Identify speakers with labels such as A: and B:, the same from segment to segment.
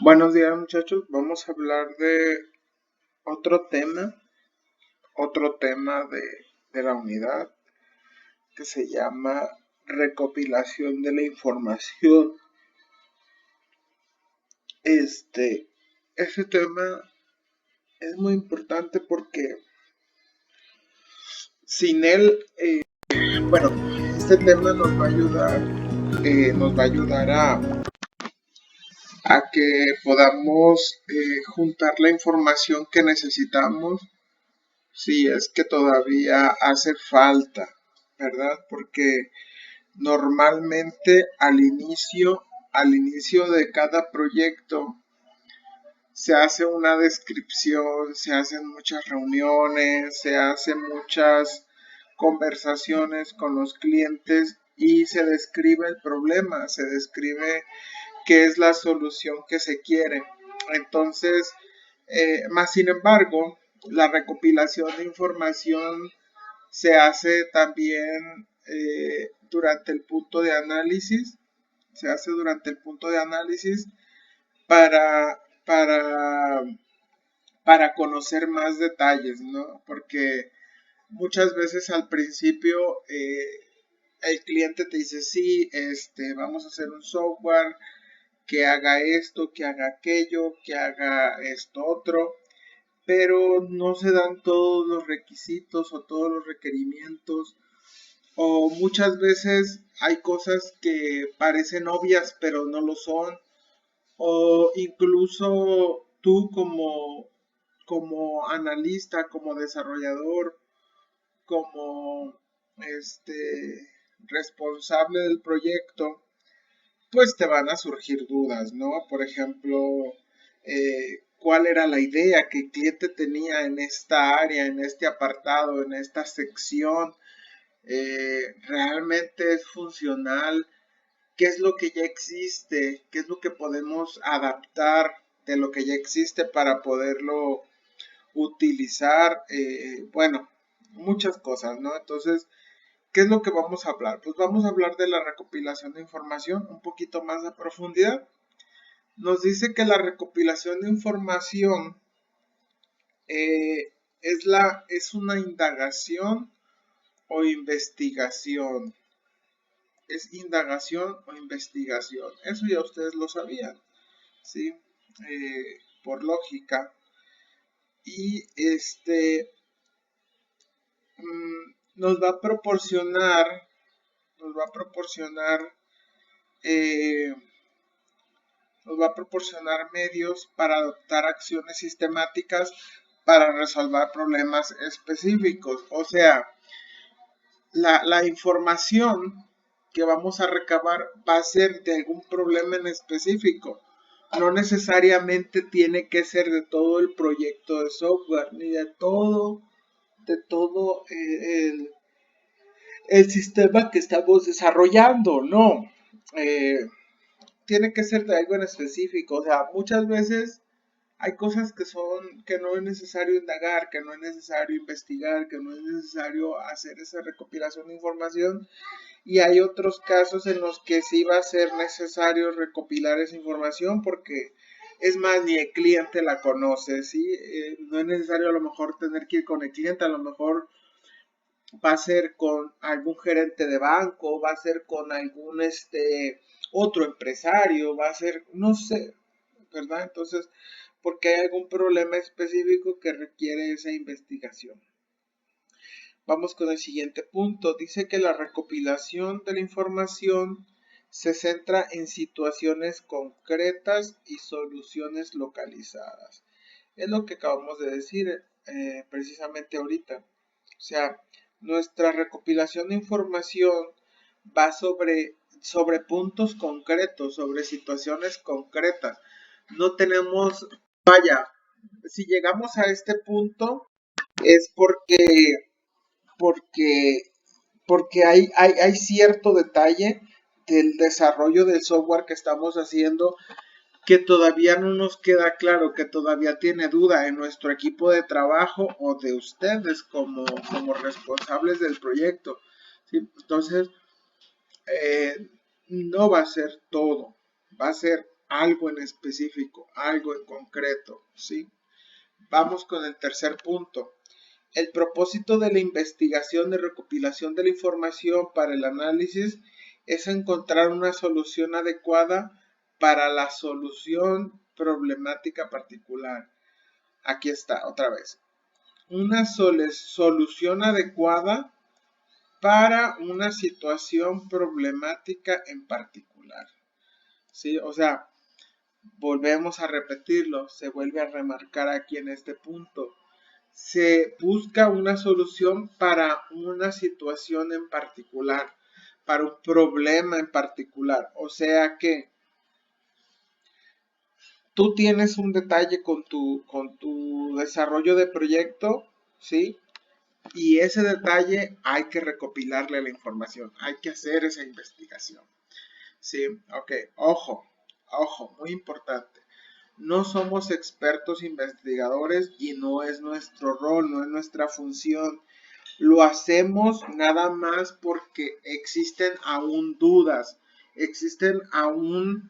A: Buenos días muchachos, vamos a hablar de otro tema, otro tema de la unidad que se llama recopilación de la información. Este, este tema es muy importante porque sin él, bueno, este tema nos va a ayudar a que podamos juntar la información que necesitamos si es que todavía hace falta, ¿verdad? Porque normalmente al inicio de cada proyecto, se hace una descripción, se hacen muchas reuniones, se hacen muchas conversaciones con los clientes y se describe el problema, se describe qué es la solución que se quiere. Entonces, más sin embargo, la recopilación de información se hace también durante el punto de análisis, se hace durante el punto de análisis para, para, para conocer más detalles, ¿no? Porque muchas veces al principio el cliente te dice, sí, vamos a hacer un software que haga esto, que haga aquello, que haga esto otro, pero no se dan todos los requisitos o todos los requerimientos, o muchas veces hay cosas que parecen obvias pero no lo son, o incluso tú como analista, como desarrollador, como responsable del proyecto, pues te van a surgir dudas, ¿no? Por ejemplo, ¿cuál era la idea que el cliente tenía en esta área, en este apartado, en esta sección? ¿Realmente es funcional? ¿Qué es lo que ya existe? ¿Qué es lo que podemos adaptar de lo que ya existe para poderlo utilizar? Bueno, muchas cosas, ¿no? Entonces, ¿qué es lo que vamos a hablar? Pues vamos a hablar de la recopilación de información un poquito más a profundidad. Nos dice que la recopilación de información es una indagación o investigación. Es indagación o investigación. Eso ya ustedes lo sabían, ¿sí? Por lógica. Y nos va a proporcionar, nos va a proporcionar, eh, nos va a proporcionar medios para adoptar acciones sistemáticas para resolver problemas específicos. O sea, la información que vamos a recabar va a ser de algún problema en específico. No necesariamente tiene que ser de todo el proyecto de software, ni de todo el sistema que estamos desarrollando, no. Eh, Tiene que ser de algo en específico. O sea, muchas veces hay cosas que no es necesario indagar, que no es necesario investigar, que no es necesario hacer esa recopilación de información, y hay otros casos en los que sí va a ser necesario recopilar esa información porque es más, ni el cliente la conoce, ¿sí? No es necesario a lo mejor tener que ir con el cliente, a lo mejor va a ser con algún gerente de banco, va a ser con algún otro empresario, va a ser, no sé, ¿verdad? Entonces, porque hay algún problema específico que requiere esa investigación. Vamos con el siguiente punto. Dice que la recopilación de la información se centra en situaciones concretas y soluciones localizadas. Es lo que acabamos de decir precisamente ahorita. O sea, nuestra recopilación de información va sobre puntos concretos, sobre situaciones concretas. No tenemos, vaya, si llegamos a este punto es porque, porque hay cierto detalle del desarrollo del software que estamos haciendo que todavía no nos queda claro, que todavía tiene duda en nuestro equipo de trabajo o de ustedes como responsables del proyecto, ¿sí? Entonces, no va a ser todo, va a ser algo en específico, algo en concreto, ¿sí? Vamos con el tercer punto. El propósito de la investigación de recopilación de la información para el análisis es encontrar una solución adecuada para la solución problemática particular. Aquí está, otra vez. Una solución adecuada para una situación problemática en particular. ¿Sí? O sea, volvemos a repetirlo, se vuelve a remarcar aquí en este punto. Se busca una solución para una situación en particular, para un problema en particular. O sea que tú tienes un detalle con tu desarrollo de proyecto, ¿sí? Y ese detalle hay que recopilarle la información, hay que hacer esa investigación. Sí, ok, ojo, muy importante. No somos expertos investigadores y no es nuestro rol, no es nuestra función. Lo hacemos nada más porque existen aún dudas, existen aún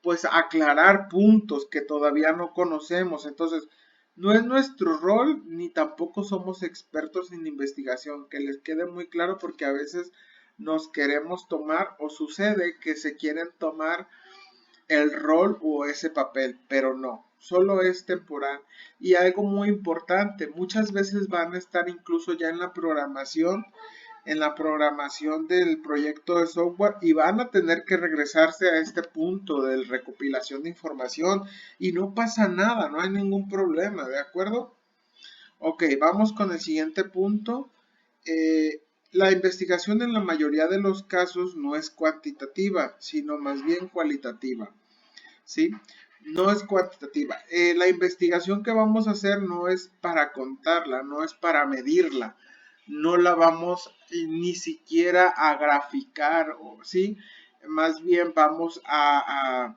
A: pues aclarar puntos que todavía no conocemos. Entonces, no es nuestro rol ni tampoco somos expertos en investigación, que les quede muy claro porque a veces nos queremos tomar o sucede que se quieren tomar el rol o ese papel, pero no, solo es temporal. Y algo muy importante, muchas veces van a estar incluso ya en la programación del proyecto de software y van a tener que regresarse a este punto de recopilación de información y no pasa nada, no hay ningún problema, ¿de acuerdo? Ok, vamos con el siguiente punto. La investigación en la mayoría de los casos no es cuantitativa, sino más bien cualitativa. ¿Sí? No es cuantitativa. La investigación que vamos a hacer no es para contarla, no es para medirla, no la vamos ni siquiera a graficar, ¿sí? Más bien vamos a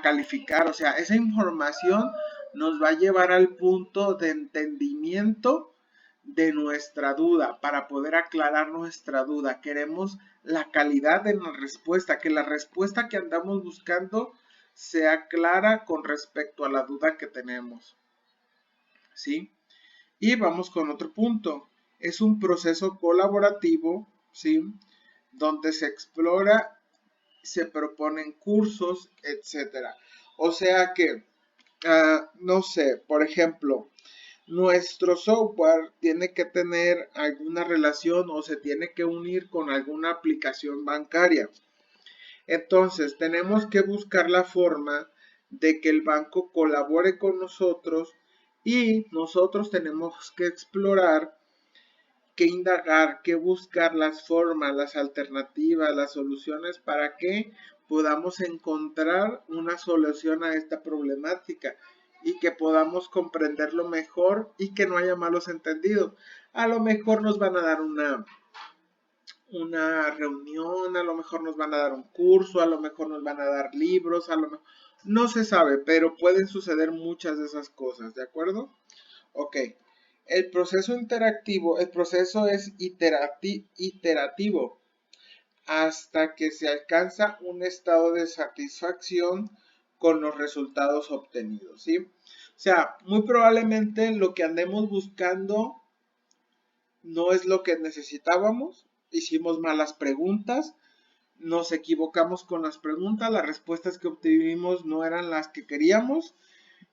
A: calificar, o sea, esa información nos va a llevar al punto de entendimiento de nuestra duda, para poder aclarar nuestra duda. Queremos la calidad de la respuesta, que la respuesta que andamos buscando sea clara con respecto a la duda que tenemos. ¿Sí? Y vamos con otro punto. Es un proceso colaborativo, ¿sí? Donde se explora, se proponen cursos, etcétera. O sea que, no sé, por ejemplo, nuestro software tiene que tener alguna relación o se tiene que unir con alguna aplicación bancaria. Entonces, tenemos que buscar la forma de que el banco colabore con nosotros y nosotros tenemos que explorar, que indagar, que buscar las formas, las alternativas, las soluciones para que podamos encontrar una solución a esta problemática y que podamos comprenderlo mejor y que no haya malos entendidos. A lo mejor nos van a dar una reunión, a lo mejor nos van a dar un curso, a lo mejor nos van a dar libros, a lo mejor no se sabe, pero pueden suceder muchas de esas cosas, ¿de acuerdo? Ok. El proceso interactivo, el proceso es iterativo hasta que se alcanza un estado de satisfacción con los resultados obtenidos, ¿sí? O sea, muy probablemente lo que andemos buscando no es lo que necesitábamos, hicimos malas preguntas, nos equivocamos con las preguntas, las respuestas que obtuvimos no eran las que queríamos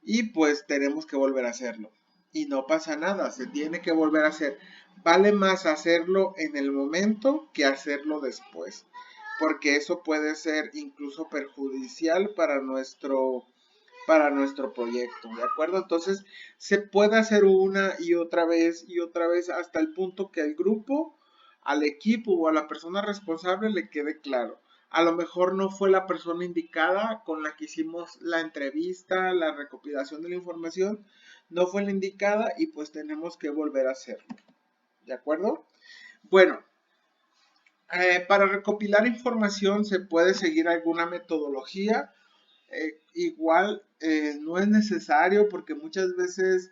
A: y pues tenemos que volver a hacerlo. Y no pasa nada, se tiene que volver a hacer. Vale más hacerlo en el momento que hacerlo después, porque eso puede ser incluso perjudicial para nuestro proyecto, ¿de acuerdo? Entonces, se puede hacer una y otra vez hasta el punto que al grupo, al equipo o a la persona responsable le quede claro. A lo mejor no fue la persona indicada con la que hicimos la entrevista, la recopilación de la información, no fue la indicada y pues tenemos que volver a hacerlo, ¿de acuerdo? Bueno, para recopilar información se puede seguir alguna metodología. Igual no es necesario porque muchas veces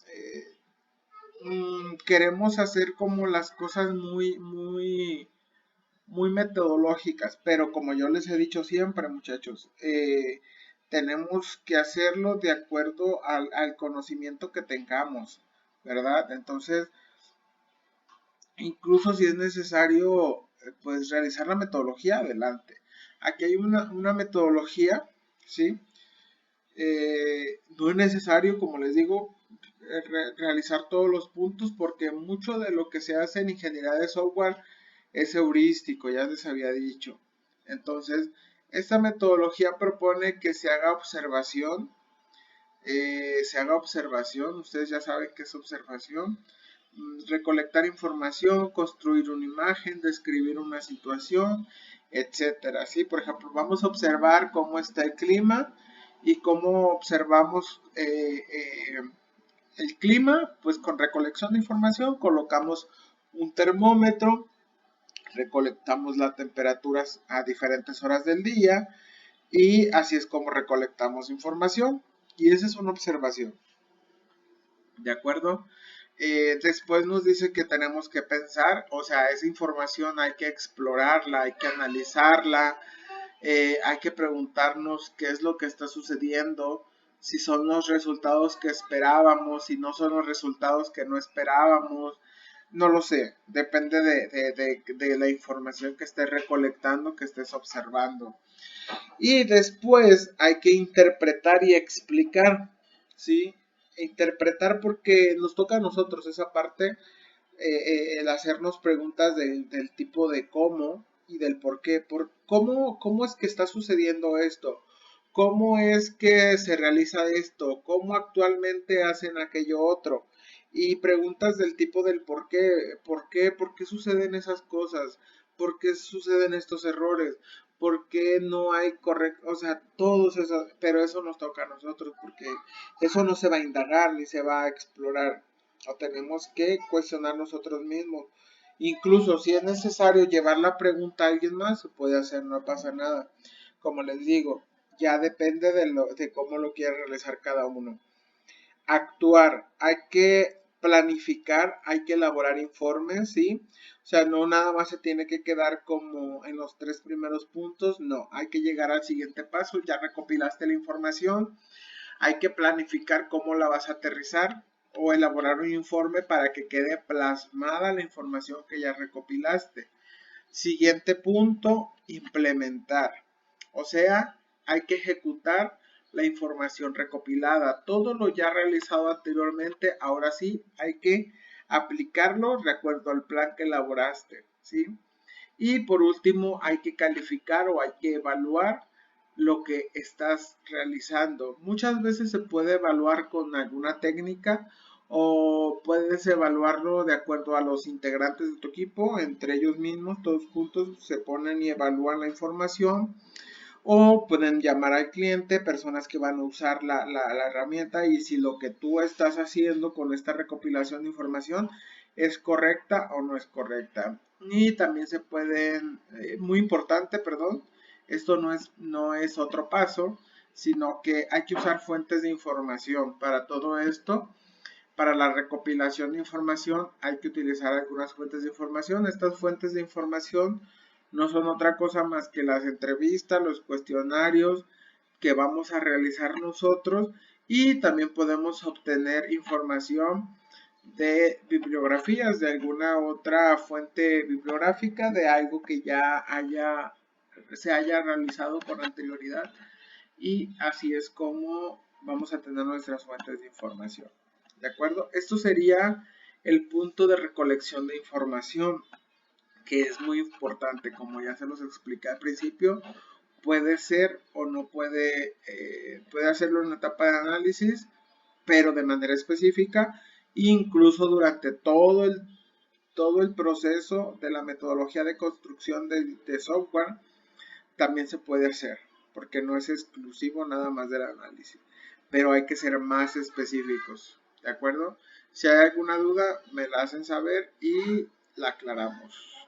A: eh, queremos hacer como las cosas muy muy metodológicas, pero como yo les he dicho siempre, muchachos, tenemos que hacerlo de acuerdo al conocimiento que tengamos, ¿verdad? Entonces, incluso si es necesario, pues realizar la metodología, adelante. Aquí hay una metodología, ¿sí? No es necesario, como les digo, realizar todos los puntos porque mucho de lo que se hace en ingeniería de software es heurístico, ya les había dicho. Entonces, esta metodología propone que se haga observación, ustedes ya saben qué es observación, recolectar información, construir una imagen, describir una situación, etcétera. ¿Sí? Por ejemplo, vamos a observar cómo está el clima y cómo observamos el clima, pues con recolección de información colocamos un termómetro, recolectamos las temperaturas a diferentes horas del día y así es como recolectamos información y esa es una observación. ¿De acuerdo? Después nos dice que tenemos que pensar, o sea, esa información hay que explorarla, hay que analizarla, hay que preguntarnos qué es lo que está sucediendo, si son los resultados que esperábamos, si no son los resultados que no esperábamos, no lo sé, depende de la información que estés recolectando, que estés observando. Y después hay que interpretar y explicar, ¿sí? Interpretar porque nos toca a nosotros esa parte, el hacernos preguntas del tipo de cómo y del por qué. ¿Cómo es que está sucediendo esto? ¿Cómo es que se realiza esto? ¿Cómo actualmente hacen aquello otro? Y preguntas del tipo del por qué suceden esas cosas, por qué suceden estos errores, por qué no hay correcto, o sea, todos esos, pero eso nos toca a nosotros porque eso no se va a indagar ni se va a explorar, o tenemos que cuestionar nosotros mismos. Incluso si es necesario llevar la pregunta a alguien más, se puede hacer, no pasa nada. Como les digo, ya depende de cómo lo quiera realizar cada uno. Actuar, hay que planificar, hay que elaborar informes, ¿sí? O sea, no nada más se tiene que quedar como en los 3 primeros puntos, no, hay que llegar al siguiente paso, ya recopilaste la información, hay que planificar cómo la vas a aterrizar o elaborar un informe para que quede plasmada la información que ya recopilaste. Siguiente punto, implementar. O sea, hay que ejecutar la información recopilada. Todo lo ya realizado anteriormente, ahora sí, hay que aplicarlo de acuerdo al plan que elaboraste, ¿sí? Y por último, hay que calificar o hay que evaluar lo que estás realizando. Muchas veces se puede evaluar con alguna técnica o puedes evaluarlo de acuerdo a los integrantes de tu equipo, entre ellos mismos, todos juntos se ponen y evalúan la información o pueden llamar al cliente, personas que van a usar la herramienta y si lo que tú estás haciendo con esta recopilación de información es correcta o no es correcta. Y también se pueden, muy importante, perdón, esto no es otro paso, sino que hay que usar fuentes de información para todo esto. Para la recopilación de información hay que utilizar algunas fuentes de información. Estas fuentes de información no son otra cosa más que las entrevistas, los cuestionarios que vamos a realizar nosotros y también podemos obtener información de bibliografías, de alguna otra fuente bibliográfica, de algo que ya se haya realizado con anterioridad y así es como vamos a tener nuestras fuentes de información. ¿De acuerdo? Esto sería el punto de recolección de información, que es muy importante, como ya se los expliqué al principio, puede ser o no puede, puede hacerlo en una etapa de análisis, pero de manera específica, incluso durante todo el proceso de la metodología de construcción de software, también se puede hacer, porque no es exclusivo nada más del análisis, pero hay que ser más específicos, ¿de acuerdo? Si hay alguna duda, me la hacen saber y la aclaramos.